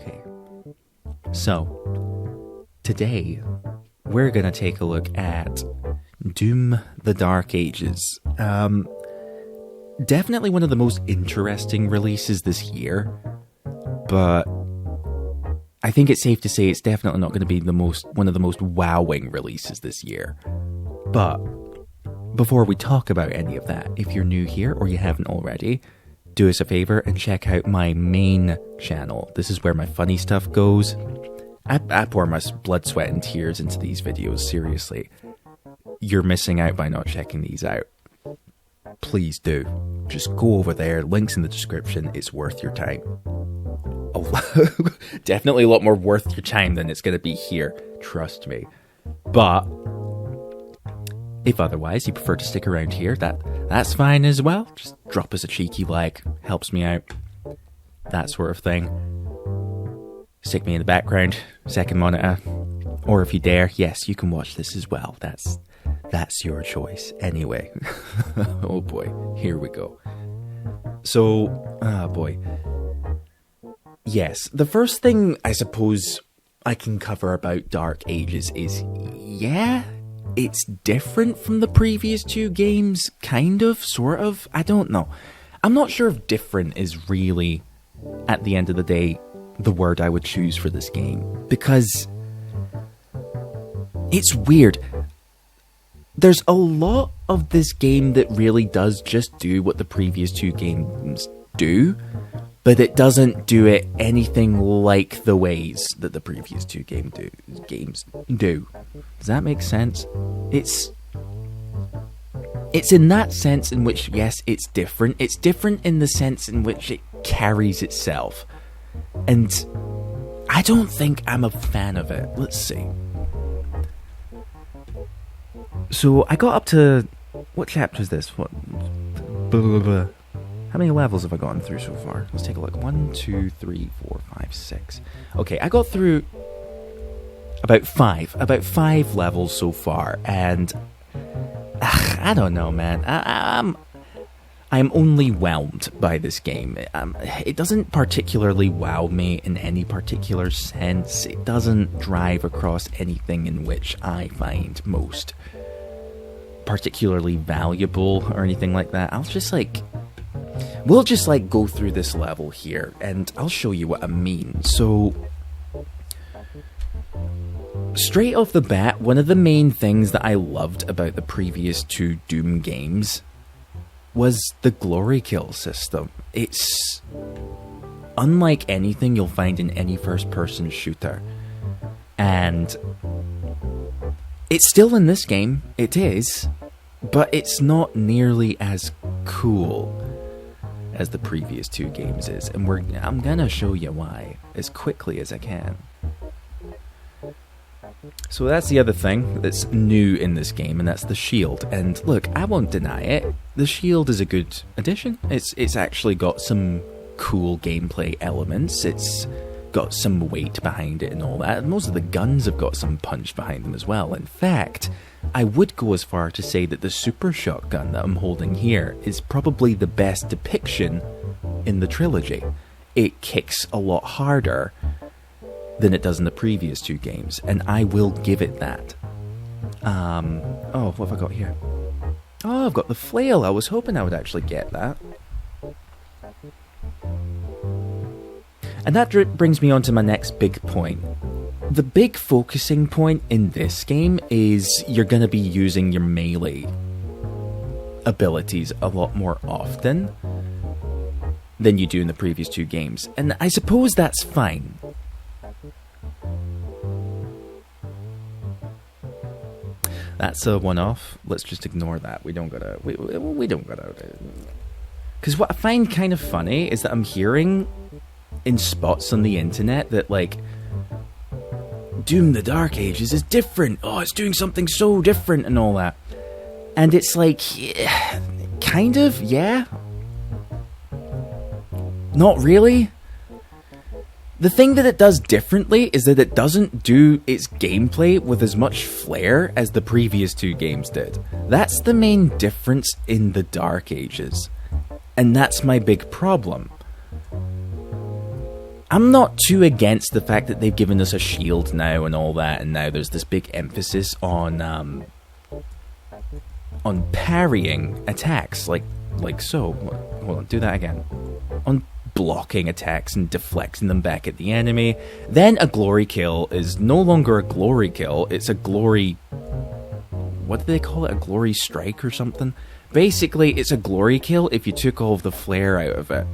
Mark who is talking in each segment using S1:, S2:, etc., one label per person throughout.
S1: Okay. So, today, we're gonna take a look at Doom: The Dark Ages. Definitely one of the most interesting releases this year, but I think it's safe to say it's definitely not going to be one of the most wowing releases this year. But before we talk about any of that, if you're new here or you haven't already, do us a favor and check out my main channel. This is where my funny stuff goes. I pour my blood, sweat, and tears into these videos, seriously. You're missing out by not checking these out. Please do. Just go over there, links in the description, it's worth your time. Definitely a lot more worth your time than it's going to be here, trust me. But if otherwise you prefer to stick around here, that's fine as well. Just drop us a cheeky like, helps me out, that sort of thing. Stick me in the background, second monitor, or if you dare, yes, you can watch this as well. That's your choice. Anyway, oh boy, here we go. So, boy. Yes, the first thing I suppose I can cover about Dark Ages is, yeah, it's different from the previous two games, kind of, sort of, I don't know. I'm not sure if different is really, at the end of the day, the word I would choose for this game, because it's weird. There's a lot of this game that really does just do what the previous two games do, but it doesn't do it anything like the ways that the previous two games do. Does that make sense? It's in that sense in which, yes, it's different. It's different in the sense in which it carries itself. And I don't think I'm a fan of it. Let's see. So I got up to... What chapter is this? What? Blah, blah, blah. How many levels have I gotten through so far? Let's take a look. 1, 2, 3, 4, 5, 6. Okay, I got through about 5 levels so far, and I don't know, man. I'm only whelmed by this game. It doesn't particularly wow me in any particular sense. It doesn't drive across anything in which I find most particularly valuable or anything like that. We'll just go through this level here, and I'll show you what I mean. So, straight off the bat, one of the main things that I loved about the previous two Doom games was the glory kill system. It's unlike anything you'll find in any first-person shooter. And it's still in this game, it is, but it's not nearly as cool as the previous two games is, and I'm gonna show you why as quickly as I can. So that's the other thing that's new in this game, and that's the shield. And look, I won't deny it, the shield is a good addition. It's actually got some cool gameplay elements, it's got some weight behind it and all that, and most of the guns have got some punch behind them as well. In fact, I would go as far to say that the super shotgun that I'm holding here is probably the best depiction in the trilogy. It kicks a lot harder than it does in the previous two games, and I will give it that. Oh, what have I got here? Oh, I've got the flail. I was hoping I would actually get that. And that brings me on to my next big point. The big focusing point in this game is you're going to be using your melee abilities a lot more often than you do in the previous two games. And I suppose that's fine. That's a one-off. Let's just ignore that. We don't gotta... We don't gotta... Because what I find kind of funny is that I'm hearing in spots on the internet that, Doom: The Dark Ages is different. Oh, it's doing something so different and all that. And it's yeah, kind of, yeah. Not really. The thing that it does differently is that it doesn't do its gameplay with as much flair as the previous two games did. That's the main difference in the Dark Ages. And that's my big problem. I'm not too against the fact that they've given us a shield now and all that, and now there's this big emphasis on parrying attacks, like so. Hold on, do that again. On blocking attacks and deflecting them back at the enemy. Then a glory kill is no longer a glory kill, it's a glory... What do they call it? A glory strike or something? Basically, it's a glory kill if you took all of the flair out of it.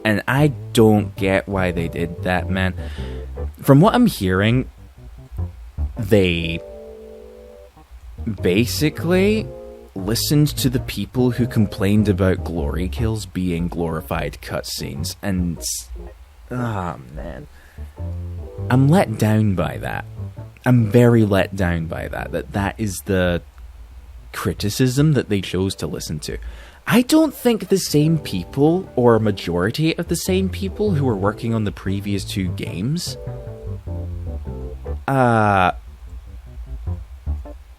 S1: And I don't get why they did that, man. From what I'm hearing, they basically listened to the people who complained about glory kills being glorified cutscenes, and man, I'm let down by that. I'm very let down by that. That is the criticism that they chose to listen to. I don't think the same people, or a majority of the same people who were working on the previous 2 games,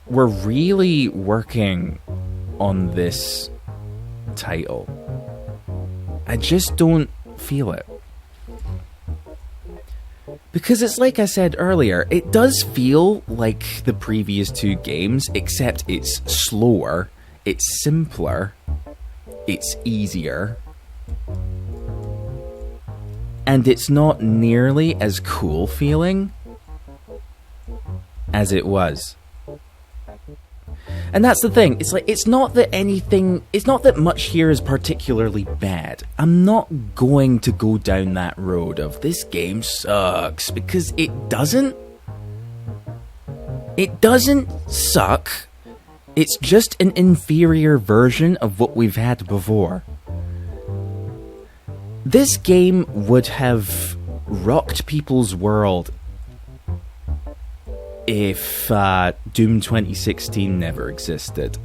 S1: were really working on this title. I just don't feel it. Because it's like I said earlier, it does feel like the previous 2 games, except it's slower, it's simpler, it's easier, and it's not nearly as cool feeling as it was. And that's the thing, it's not that much here is particularly bad. I'm not going to go down that road of this game sucks, because it doesn't. It doesn't suck. It's just an inferior version of what we've had before. This game would have rocked people's world if Doom 2016 never existed.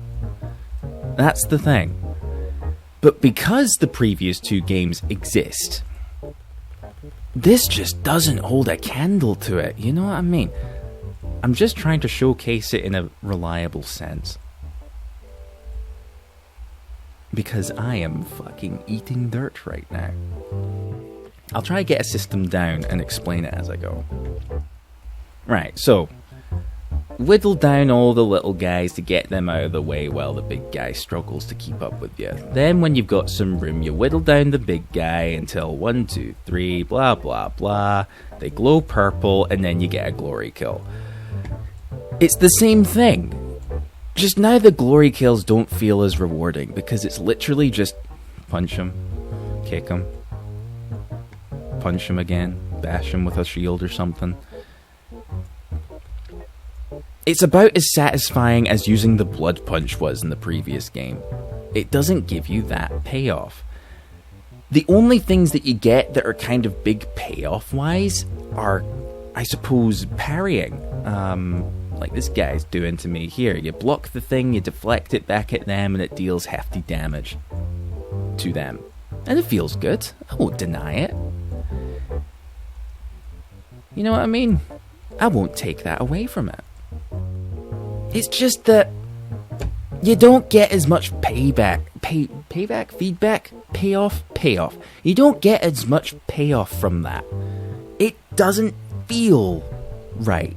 S1: That's the thing. But because the previous 2 games exist, this just doesn't hold a candle to it, you know what I mean? I'm just trying to showcase it in a reliable sense. Because I am fucking eating dirt right now. I'll try to get a system down and explain it as I go. Right, so whittle down all the little guys to get them out of the way while the big guy struggles to keep up with you. Then when you've got some room, you whittle down the big guy until 1, 2, 3, blah blah blah. They glow purple and then you get a glory kill. It's the same thing. Just now the glory kills don't feel as rewarding because it's literally just punch him, kick him, punch him again, bash him with a shield or something. It's about as satisfying as using the blood punch was in the previous game. It doesn't give you that payoff. The only things that you get that are kind of big payoff-wise are, I suppose, parrying. Like this guy's doing to me here. You block the thing, you deflect it back at them, and it deals hefty damage to them. And it feels good. I won't deny it. You know what I mean? I won't take that away from it. It's just that you don't get as much payoff. You don't get as much payoff from that. It doesn't feel right.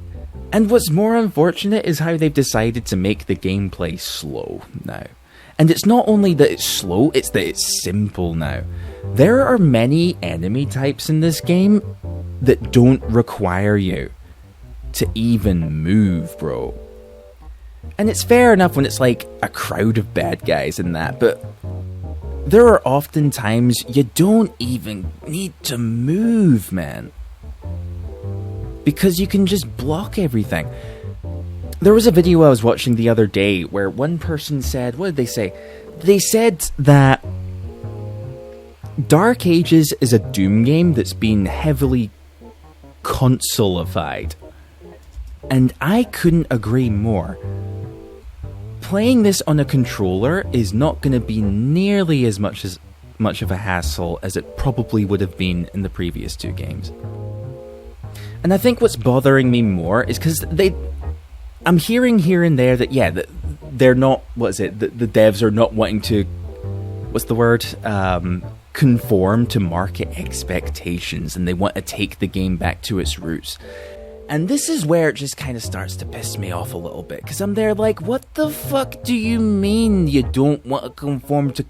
S1: And what's more unfortunate is how they've decided to make the gameplay slow now. And it's not only that it's slow, it's that it's simple now. There are many enemy types in this game that don't require you to even move, bro. And it's fair enough when it's like a crowd of bad guys and that, but there are often times you don't even need to move, man. Because you can just block everything. There was a video I was watching the other day where one person said, what did they say? They said that Dark Ages is a Doom game that's been heavily consolified. And I couldn't agree more. Playing this on a controller is not going to be nearly as much of a hassle as it probably would have been in the previous 2 games. And I think what's bothering me more is because I'm hearing here and there that, yeah, that they're not, the devs are not wanting to, what's the word? conform to market expectations and they want to take the game back to its roots. And this is where it just kind of starts to piss me off a little bit, because I'm there like, what the fuck do you mean you don't want to conform to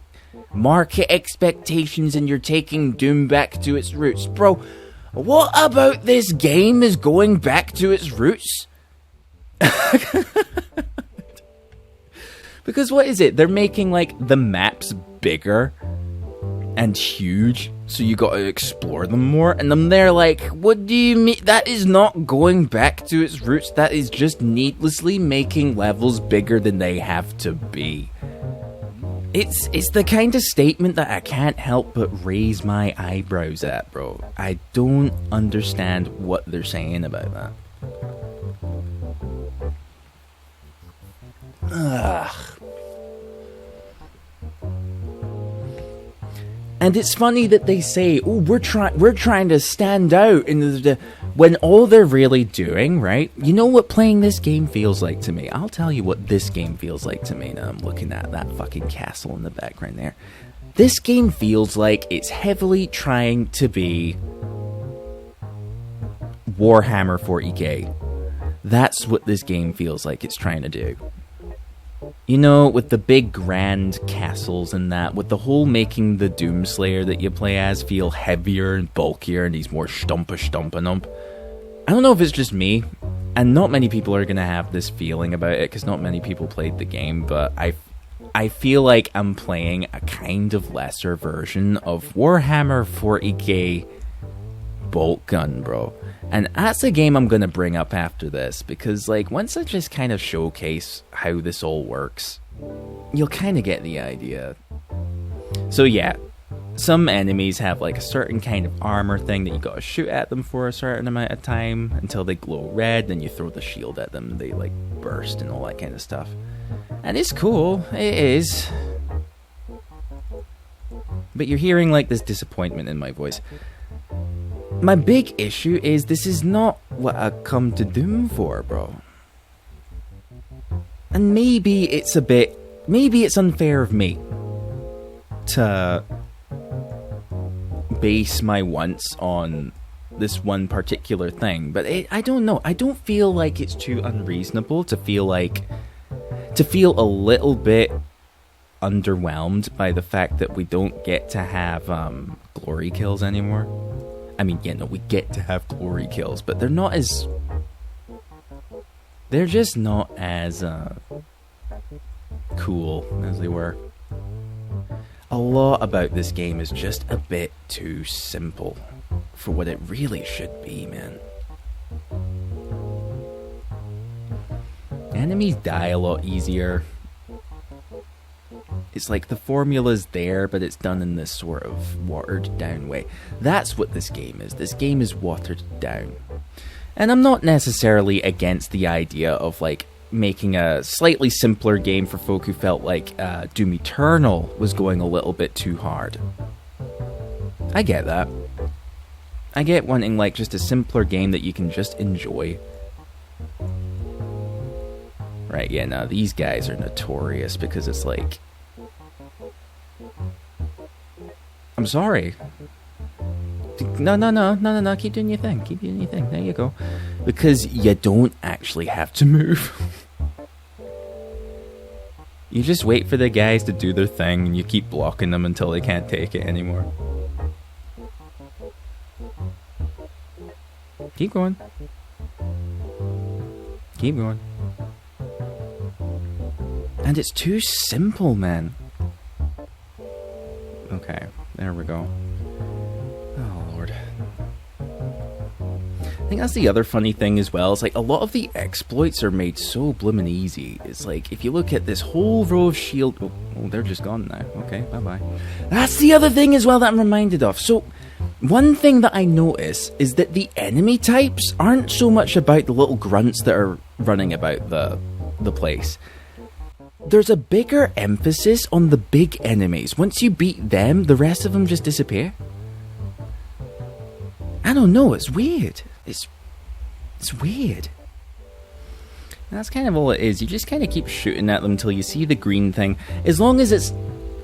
S1: market expectations and you're taking Doom back to its roots? Bro, what about this game is going back to its roots? Because what is it? They're making like the maps bigger and huge, so you gotta explore them more, and I'm there like, what do you mean? That is not going back to its roots. That is just needlessly making levels bigger than they have to be. It's the kind of statement that I can't help but raise my eyebrows at, bro. I don't understand what they're saying about that. Ugh. And it's funny that they say, "Oh, we're trying to stand out," when all they're really doing, right? You know what playing this game feels like to me? I'll tell you what this game feels like to me. Now I'm looking at that fucking castle in the background there. This game feels like it's heavily trying to be Warhammer 40k. That's what this game feels like it's trying to do. You know, with the big grand castles and that, with the whole making the Doomslayer that you play as feel heavier and bulkier and he's more stumpa-stumpa-nump. I don't know if it's just me, and not many people are going to have this feeling about it because not many people played the game, but I feel like I'm playing a kind of lesser version of Warhammer 40k bolt gun, bro. And that's a game I'm going to bring up after this, because like once I just kind of showcase how this all works, you'll kind of get the idea. So yeah, some enemies have like a certain kind of armor thing that you got to shoot at them for a certain amount of time until they glow red, then you throw the shield at them, they like burst and all that kind of stuff. And it's cool, it is. But you're hearing like this disappointment in my voice. My big issue is this is not what I come to Doom for, bro. And maybe it's unfair of me to base my wants on this one particular thing, but I don't know. I don't feel like it's too unreasonable to feel a little bit underwhelmed by the fact that we don't get to have glory kills anymore. I mean, yeah, no, we get to have glory kills, but they're just not as cool as they were. A lot about this game is just a bit too simple for what it really should be, man. Enemies die a lot easier. It's like the formula's there, but it's done in this sort of watered down way. That's what this game is. This game is watered down. And I'm not necessarily against the idea of like making a slightly simpler game for folk who felt like Doom Eternal was going a little bit too hard. I get that. I get wanting like just a simpler game that you can just enjoy. Right, yeah, no, these guys are notorious because it's like, I'm sorry. No, keep doing your thing. Keep doing your thing. There you go. Because you don't actually have to move. You just wait for the guys to do their thing and you keep blocking them until they can't take it anymore. Keep going. Keep going. And it's too simple, man. Okay, there we go. Oh, Lord. I think that's the other funny thing as well. Is like a lot of the exploits are made so bloomin' easy. It's like if you look at this whole row of shield. Oh, they're just gone now. Okay, bye-bye. That's the other thing as well that I'm reminded of. So, one thing that I notice is that the enemy types aren't so much about the little grunts that are running about the place. There's a bigger emphasis on the big enemies. Once you beat them, the rest of them just disappear. I don't know, it's weird. It's weird. That's kind of all it is. You just kind of keep shooting at them until you see the green thing. As long as it's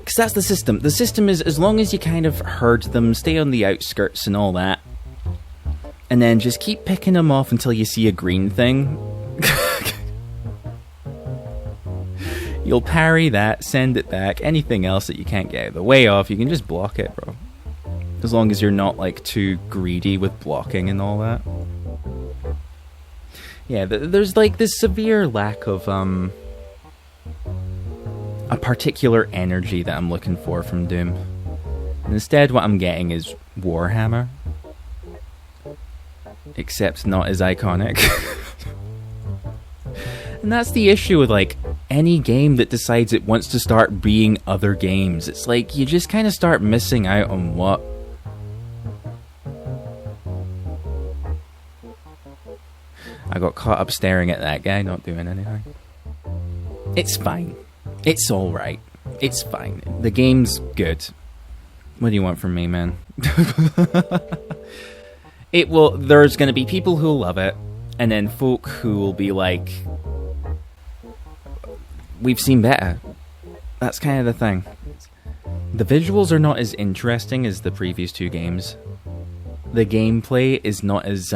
S1: Because that's the system. The system is, as long as you kind of herd them, stay on the outskirts and all that, and then just keep picking them off until you see a green thing. You'll parry that, send it back. Anything else that you can't get out of the way of, you can just block it, bro. As long as you're not, like, too greedy with blocking and all that. Yeah, there's, like, this severe lack of, a particular energy that I'm looking for from Doom. And instead, what I'm getting is Warhammer. Except not as iconic. And that's the issue with, like, any game that decides it wants to start being other games. It's like, you just kind of start missing out on what... I got caught up staring at that guy, not doing anything. It's fine. It's alright. It's fine. The game's good. What do you want from me, man? There's gonna be people who'll love it, and then folk who will be like, we've seen better. That's kind of the thing. The visuals are not as interesting as the previous two games. The gameplay is not as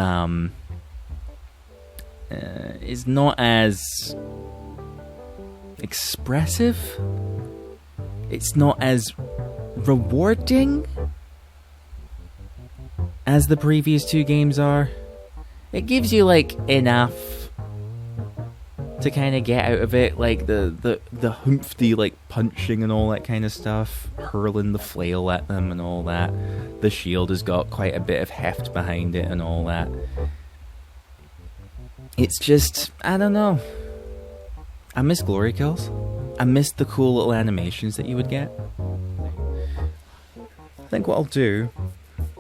S1: expressive. It's not as rewarding as the previous two games are. It gives you, like, enough to kind of get out of it, like the humpty, like, punching and all that kind of stuff, hurling the flail at them and all that. The shield has got quite a bit of heft behind it and all that. It's just, I don't know. I miss glory kills. I miss the cool little animations that you would get. I think what I'll do,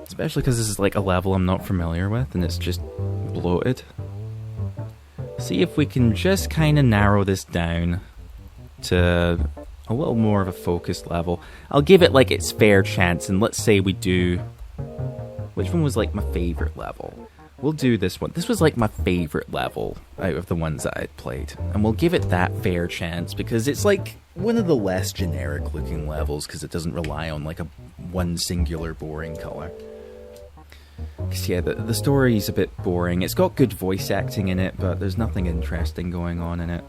S1: especially because this is like a level I'm not familiar with and it's just bloated, see if we can just kind of narrow this down to a little more of a focused level. I'll give it like its fair chance, and let's say we do... Which one was like my favorite level? We'll do this one. This was like my favorite level out of the ones that I'd played. And we'll give it that fair chance because it's like one of the less generic looking levels because it doesn't rely on like one singular boring color. Because yeah, the story's a bit boring. It's got good voice acting in it, but there's nothing interesting going on in it.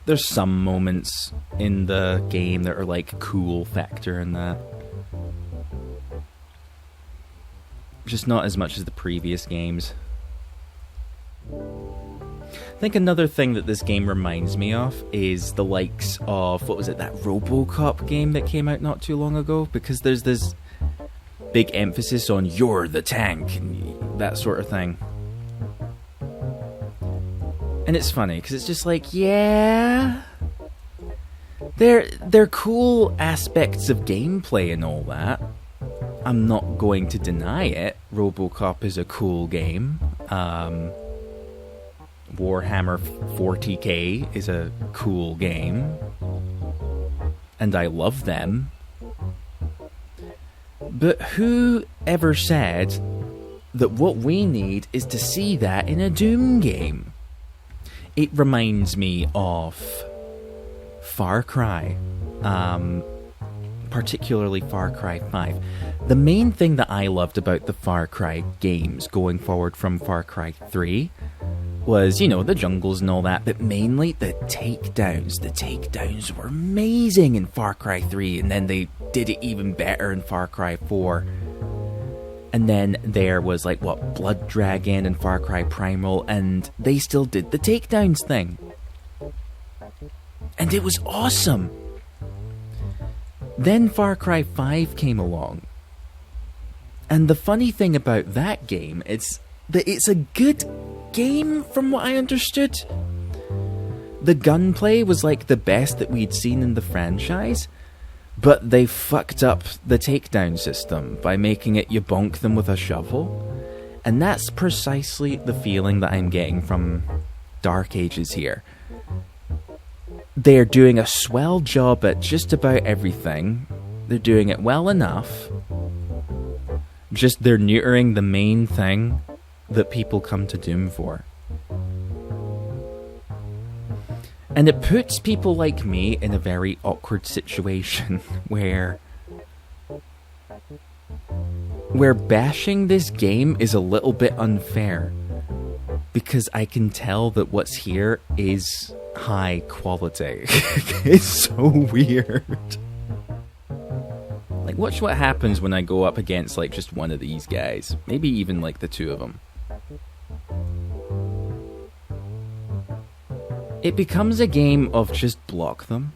S1: There's some moments in the game that are like cool factor in that. Just not as much as the previous games. I think another thing that this game reminds me of is the likes of, what was it, that RoboCop game that came out not too long ago? Because there's this big emphasis on you're the tank and that sort of thing. And it's funny because it's just like, yeah, they're cool aspects of gameplay and all that. I'm not going to deny it. RoboCop is a cool game. Warhammer 40k is a cool game. And I love them. But who ever said that what we need is to see that in a Doom game? It reminds me of Far Cry. Particularly Far Cry 5. The main thing that I loved about the Far Cry games going forward from Far Cry 3 was, you know, the jungles and all that, but mainly the takedowns. The takedowns were amazing in Far Cry 3, and then they did it even better in Far Cry 4. And then there was, like, what, Blood Dragon and Far Cry Primal, and they still did the takedowns thing. And it was awesome. Then Far Cry 5 came along. And the funny thing about that game is that it's a good game from what I understood. The gunplay was like the best that we'd seen in the franchise, but they fucked up the takedown system by making it you bonk them with a shovel. And that's precisely the feeling that I'm getting from Dark Ages here. They're doing a swell job at just about everything. They're doing it well enough. Just they're neutering the main thing that people come to Doom for. And it puts people like me in a very awkward situation where bashing this game is a little bit unfair, because I can tell that what's here is high quality. It's so weird. Like, watch what happens when I go up against, like, just one of these guys. Maybe even, like, the two of them. It becomes a game of just block them.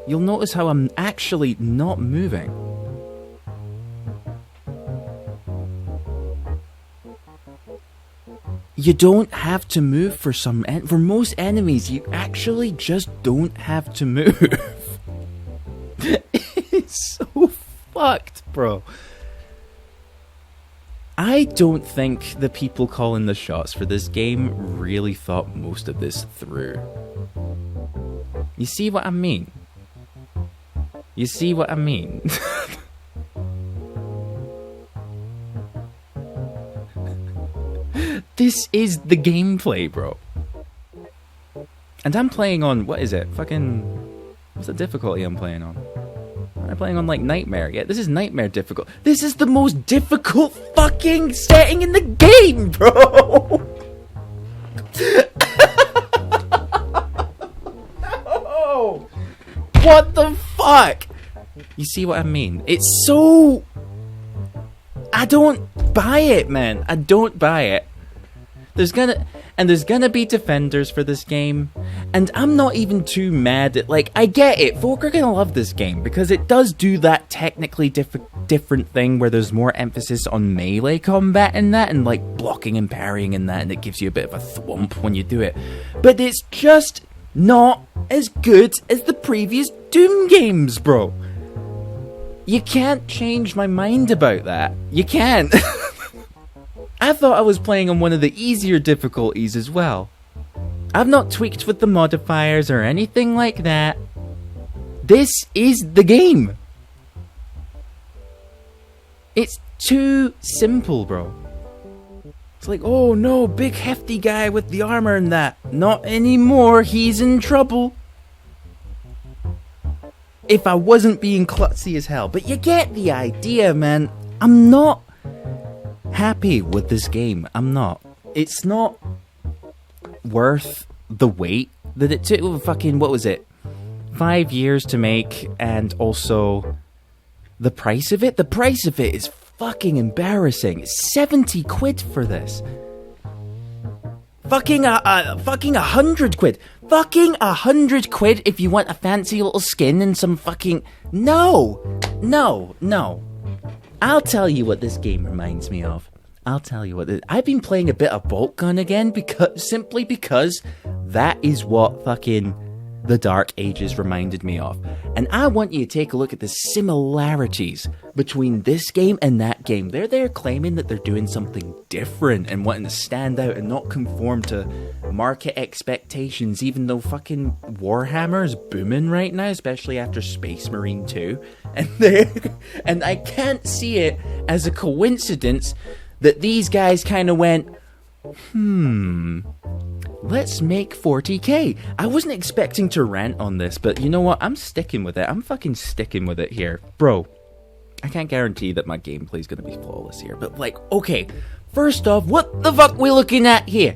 S1: You'll notice how I'm actually not moving. You don't have to move for for most enemies, you actually just don't have to move. It's so fucked, bro. I don't think the people calling the shots for this game really thought most of this through. You see what I mean? You see what I mean? This is the gameplay, bro. And I'm playing on, what is it? What's the difficulty I'm playing on? I'm playing on, like, Nightmare. Yeah, this is Nightmare difficult. This is the most difficult fucking setting in the game, bro! No! What the fuck? You see what I mean? It's so... I don't buy it, man. I don't buy it. There's gonna be defenders for this game, and I'm not even too mad at, like, I get it, folk are gonna love this game, because it does do that technically different thing where there's more emphasis on melee combat in that, and, like, blocking and parrying in that, and it gives you a bit of a thwomp when you do it. But it's just not as good as the previous Doom games, bro. You can't change my mind about that. You can't. I thought I was playing on one of the easier difficulties as well. I've not tweaked with the modifiers or anything like that. This is the game. It's too simple, bro. It's like, oh no, big hefty guy with the armor and that. Not anymore, he's in trouble. If I wasn't being klutzy as hell. But you get the idea, man. I'm not happy with this game. I'm not. It's not worth the wait that it took. Fucking, what was it? 5 years to make, and also the price of it. The price of it is fucking embarrassing. It's 70 quid for this. Fucking 100 quid. Fucking 100 quid if you want a fancy little skin and some fucking... No. I'll tell you what this game reminds me of. I've been playing a bit of Bolt Gun again simply because that is what fucking the Dark Ages reminded me of. And I want you to take a look at the similarities between this game and that game. They're there claiming that they're doing something different and wanting to stand out and not conform to market expectations, even though fucking Warhammer is booming right now, especially after Space Marine 2. And I can't see it as a coincidence that these guys kind of went, let's make 40k. I wasn't expecting to rant on this, but you know what? I'm sticking with it. I'm fucking sticking with it here. Bro, I can't guarantee that my gameplay's gonna be flawless here, but like, okay, first off, what the fuck we looking at here?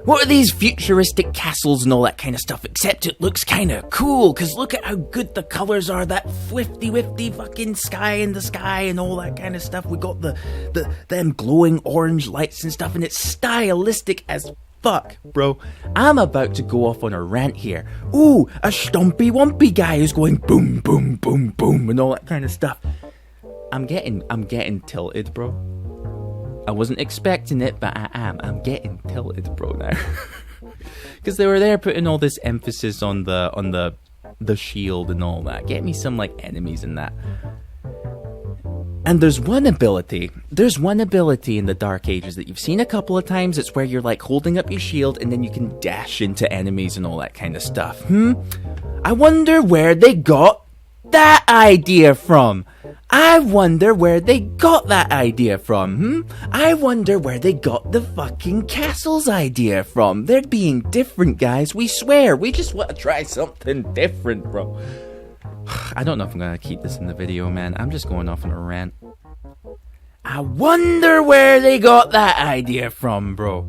S1: What are these futuristic castles and all that kind of stuff? Except it looks kind of cool, because look at how good the colors are. That whifty fucking sky in the sky and all that kind of stuff. We got them glowing orange lights and stuff, and it's stylistic as fuck, bro. I'm about to go off on a rant here. Ooh, a stompy wumpy guy who's going boom, boom, boom, boom, and all that kind of stuff. I'm getting tilted, bro. I wasn't expecting it, but I am. I'm getting tilted, bro, now. Because they were there putting all this emphasis on the shield and all that. Get me some, like, enemies in that. And there's one ability in the Dark Ages that you've seen a couple of times. It's where you're, like, holding up your shield and then you can dash into enemies and all that kind of stuff. I wonder where they got that idea from. I wonder where they got that idea from, I wonder where they got the fucking castles idea from. They're being different, guys, we swear. We just want to try something different, bro. I don't know if I'm gonna keep this in the video, man. I'm just going off on a rant. I wonder where they got that idea from, bro.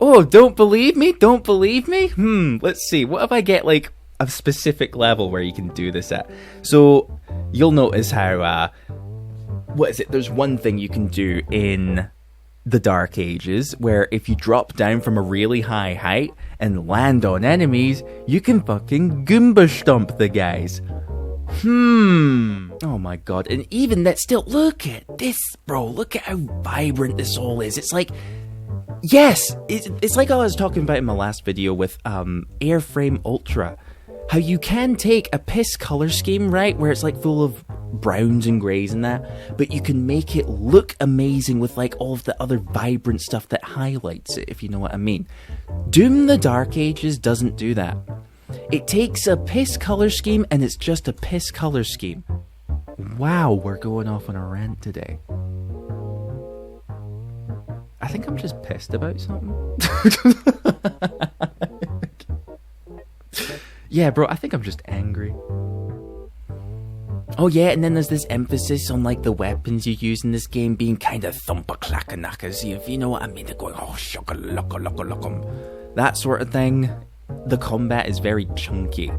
S1: Oh, don't believe me? Don't believe me? Let's see. What if I get, like, a specific level where you can do this at? So, you'll notice how, what is it? There's one thing you can do in the Dark Ages, where if you drop down from a really high height and land on enemies, you can fucking Goomba stomp the guys. Oh my god. And even that still, look at this, bro. Look at how vibrant this all is. It's like, yes, it's like I was talking about in my last video with Airframe Ultra. How you can take a piss color scheme, right, where it's like full of browns and greys and that, but you can make it look amazing with like all of the other vibrant stuff that highlights it, if you know what I mean. Doom the Dark Ages doesn't do that. It takes a piss color scheme and it's just a piss color scheme. Wow, we're going off on a rant today. I think I'm just pissed about something. Yeah, bro, I think I'm just angry. Oh yeah, and then there's this emphasis on like the weapons you use in this game being kind of thumper-clacker-knackers, if you know what I mean. They're going, oh, shaka-laka-laka-laka-laka. That sort of thing. The combat is very chunky.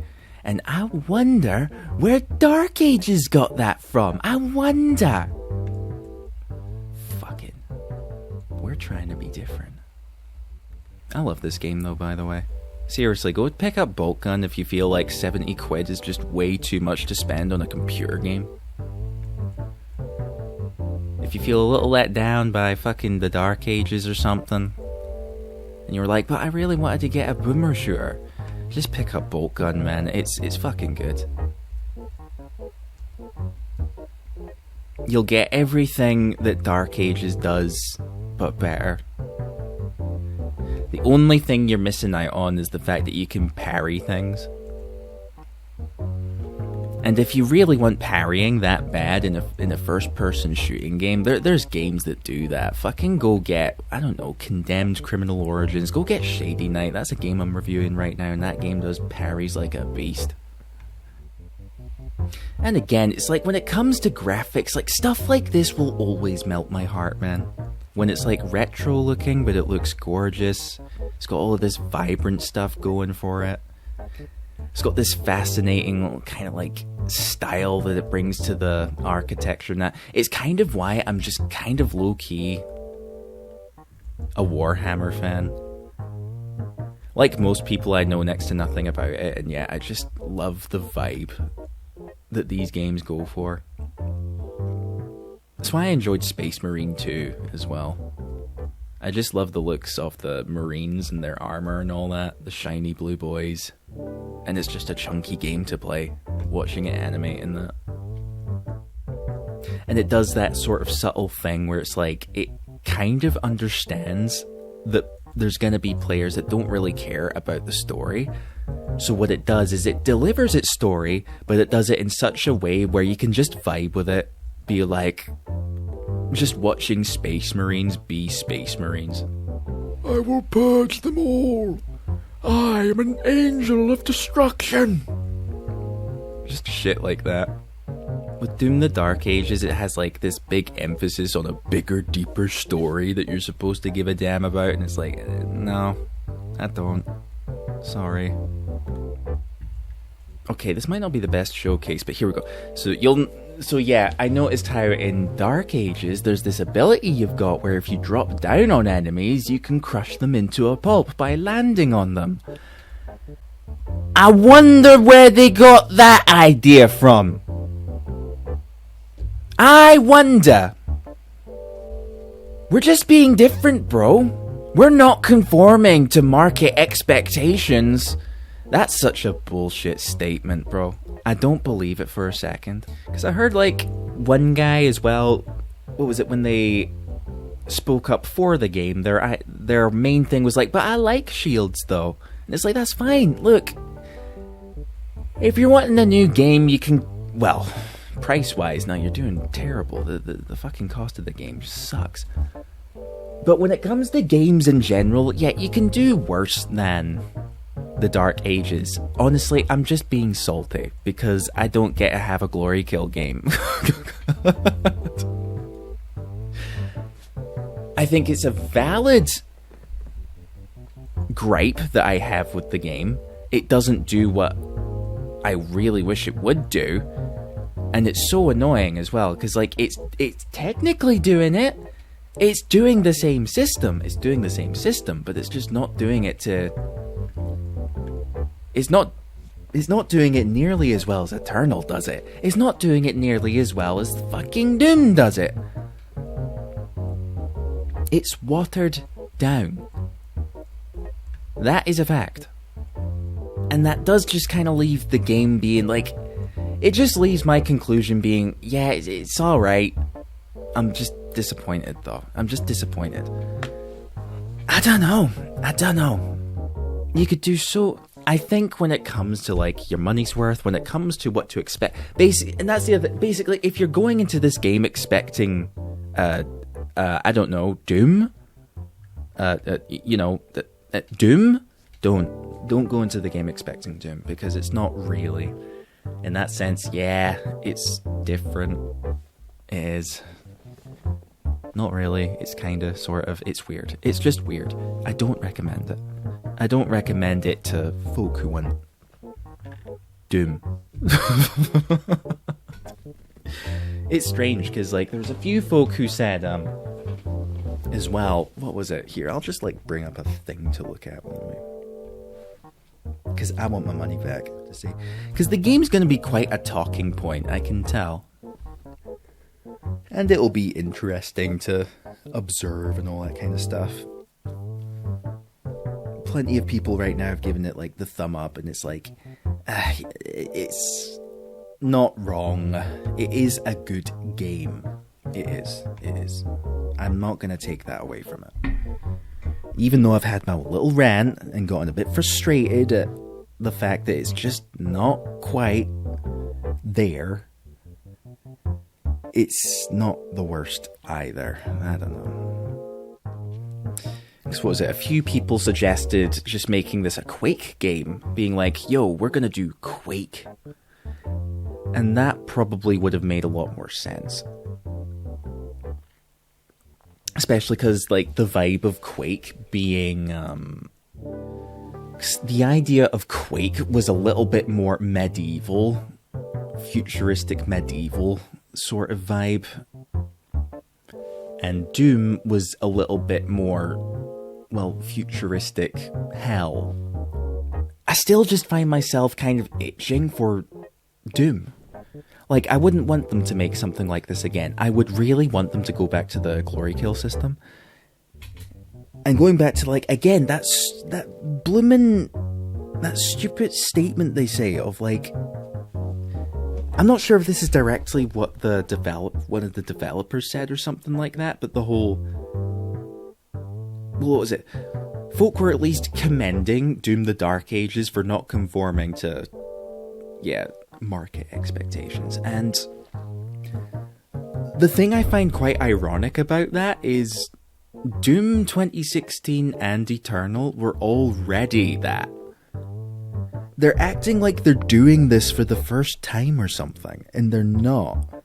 S1: And I wonder where Dark Ages got that from. I wonder. Fucking. We're trying to be different. I love this game though, by the way. Seriously, go pick up Bolt Gun if you feel like 70 quid is just way too much to spend on a computer game. If you feel a little let down by fucking the Dark Ages or something, and you were like, but I really wanted to get a boomer shooter, just pick up Bolt Gun, man. It's fucking good. You'll get everything that Dark Ages does, but better. The only thing you're missing out on is the fact that you can parry things. And if you really want parrying that bad in a first-person shooting game, there's games that do that. Fucking go get, I don't know, Condemned Criminal Origins. Go get Shady Knight. That's a game I'm reviewing right now, and that game does parries like a beast. And again, it's like when it comes to graphics, like stuff like this will always melt my heart, man. When it's like retro looking, but it looks gorgeous. It's got all of this vibrant stuff going for it. It's got this fascinating kind of like style that it brings to the architecture and that. It's kind of why I'm just kind of low-key a Warhammer fan. Like most people, I know next to nothing about it, and yeah, I just love the vibe that these games go for. That's why I enjoyed Space Marine 2 as well. I just love the looks of the Marines and their armor and all that, the shiny blue boys. And it's just a chunky game to play, watching it animate and that. And it does that sort of subtle thing where it's like, it kind of understands that there's going to be players that don't really care about the story. So what it does is it delivers its story, but it does it in such a way where you can just vibe with it, be like, just watching Space Marines be Space Marines. I will purge them all. I am an angel of destruction. Just shit like that. With Doom the Dark Ages, it has like this big emphasis on a bigger, deeper story that you're supposed to give a damn about, and it's like, no, I don't. Sorry. Okay, this might not be the best showcase, but here we go. So yeah, I noticed how in Dark Ages, there's this ability you've got where if you drop down on enemies, you can crush them into a pulp by landing on them. I wonder where they got that idea from. I wonder. We're just being different, bro. We're not conforming to market expectations. That's such a bullshit statement, bro. I don't believe it for a second. Because I heard, like, one guy as well, what was it, when they spoke up for the game, their main thing was like, but I like shields, though. And it's like, that's fine. Look, If you're wanting a new game, you can, well, price-wise, now you're doing terrible. The fucking cost of the game sucks. But when it comes to games in general, yeah, you can do worse than the Dark Ages. Honestly, I'm just being salty because I don't get to have a glory kill game. I think it's a valid gripe that I have with the game. It doesn't do what I really wish it would do, and it's so annoying as well because like it's technically doing it. It's doing the same system. It's doing the same system, but it's just not doing it to. It's not doing it nearly as well as Eternal does it. It's not doing it nearly as well as fucking Doom does it. It's watered down. That is a fact. And that does just kind of leave the game being like... It just leaves my conclusion being, yeah, it's alright. I'm just disappointed, though. I'm just disappointed. I don't know. You could do so... I think when it comes to, like, your money's worth, when it comes to what to expect... and that's the other... Basically, if you're going into this game expecting, I don't know, Doom? Doom? Don't go into the game expecting Doom, because it's not really. In that sense, yeah, it's different. It is. Not really. It's kind of, sort of. It's weird. It's just weird. I don't recommend it. I don't recommend it to folk who want Doom. It's strange, because, like, there's a few folk who said, as well, what was it? Here, I'll just, like, bring up a thing to look at one way. Because I want my money back, to see. Because the game's going to be quite a talking point, I can tell. And it'll be interesting to observe and all that kind of stuff. Plenty of people right now have given it, like, the thumb up, and it's like, it's not wrong. It is a good game. It is. I'm not going to take that away from it. Even though I've had my little rant and gotten a bit frustrated at the fact that it's just not quite there, it's not the worst either. I don't know. Because what was it? A few people suggested just making this a Quake game, being like, yo, we're going to do Quake. And that probably would have made a lot more sense. Especially because, like, the vibe of Quake being, the idea of Quake was a little bit more medieval, futuristic medieval sort of vibe. And Doom was a little bit more, well, futuristic hell. I still just find myself kind of itching for Doom. Like, I wouldn't want them to make something like this again. I would really want them to go back to the glory kill system. And going back to, like, again, that stupid statement they say of, like... I'm not sure if this is directly what one of the developers said or something like that, but the whole... What was it? Folk were at least commending Doom the Dark Ages for not conforming to... Yeah... market expectations. And the thing I find quite ironic about that is Doom 2016 and Eternal were already that. They're acting like they're doing this for the first time or something, and they're not.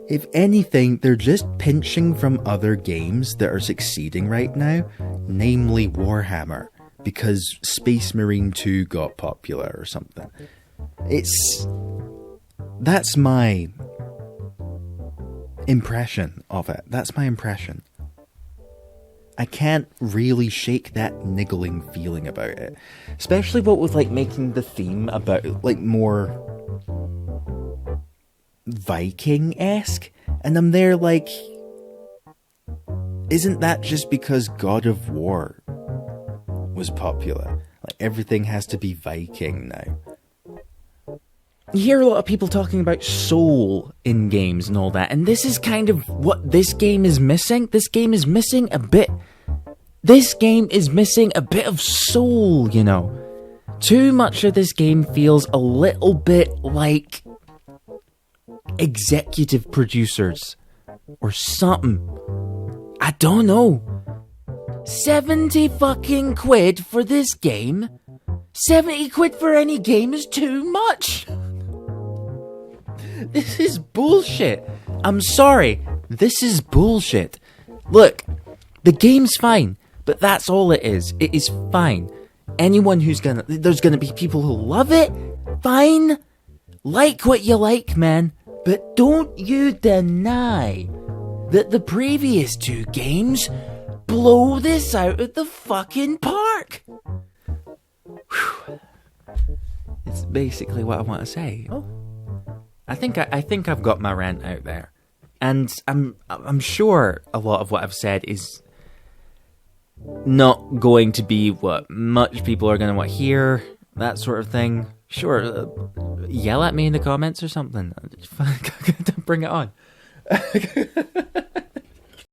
S1: If anything, they're just pinching from other games that are succeeding right now, namely Warhammer, because Space Marine 2 got popular or something. That's my impression of it. That's my impression. I can't really shake that niggling feeling about it. Especially what with, like, making the theme about, like, more Viking-esque. And I'm there like, isn't that just because God of War was popular? Like, everything has to be Viking now. You hear a lot of people talking about soul in games and all that, and this is kind of what this game is missing. This game is missing a bit. This game is missing a bit of soul, you know, too much of this game feels a little bit like executive producers or something. I don't know. 70 fucking quid for this game? 70 quid for any game is too much. This is bullshit. I'm sorry. This is bullshit. Look, the game's fine, but that's all it is. It is fine. Anyone there's gonna be people who love it. Fine. Like what you like, man. But don't you deny that the previous two games blow this out of the fucking park. Whew. It's basically what I want to say. Oh, I think I've got my rant out there, and I'm sure a lot of what I've said is not going to be what much people are going to want to hear. That sort of thing. Sure, yell at me in the comments or something. Bring it on.